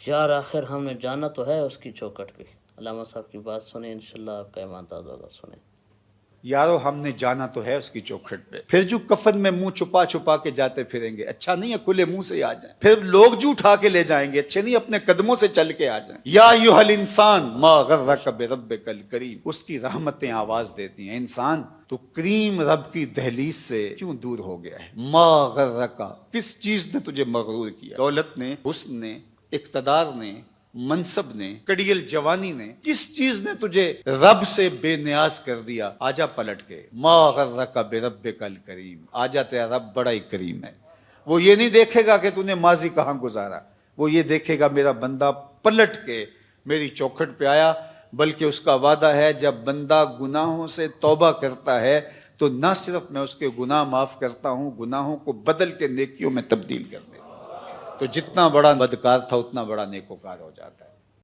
یار آخر ہم نے جانا تو ہے اس کی چوکھٹ پہ. علامہ صاحب کی بات سنیں انشاءاللہ آپ کا ایمان تازہ ہوگا. سنیں. یارو ہم نے جانا تو ہے اس کی چوکھٹ پہ، پھر جو کفن میں منہ چھپا چھپا کے جاتے پھریں گے، اچھا نہیں ہے کھلے منہ سے ہی آ جائیں. پھر لوگ جو اٹھا کے لے جائیں گے، اچھے نہیں اپنے قدموں سے چل کے آ جائیں. یا ایھا الانسان ما غرک بربک الکریم، اس کی رحمتیں آواز دیتی ہیں، انسان تو کریم رب کی دہلیز سے کیوں دور ہو گیا ہے. ما غرک، کس چیز نے تجھے مغرور کیا؟ دولت نے، حسن نے، اقتدار نے، منصب نے، کڑیل جوانی نے، کس چیز نے تجھے رب سے بے نیاز کر دیا؟ آجا پلٹ کے. ما غرک بربک الکریم، آجا تیرا رب بڑا ہی کریم ہے. وہ یہ نہیں دیکھے گا کہ تو نے ماضی کہاں گزارا، وہ یہ دیکھے گا میرا بندہ پلٹ کے میری چوکھٹ پہ آیا. بلکہ اس کا وعدہ ہے جب بندہ گناہوں سے توبہ کرتا ہے تو نہ صرف میں اس کے گناہ معاف کرتا ہوں، گناہوں کو بدل کے نیکیوں میں تبدیل کر دیتا ہوں. تو جتنا بڑا بدکار تھا اتنا بڑا نیکوکار ہو جاتا ہے.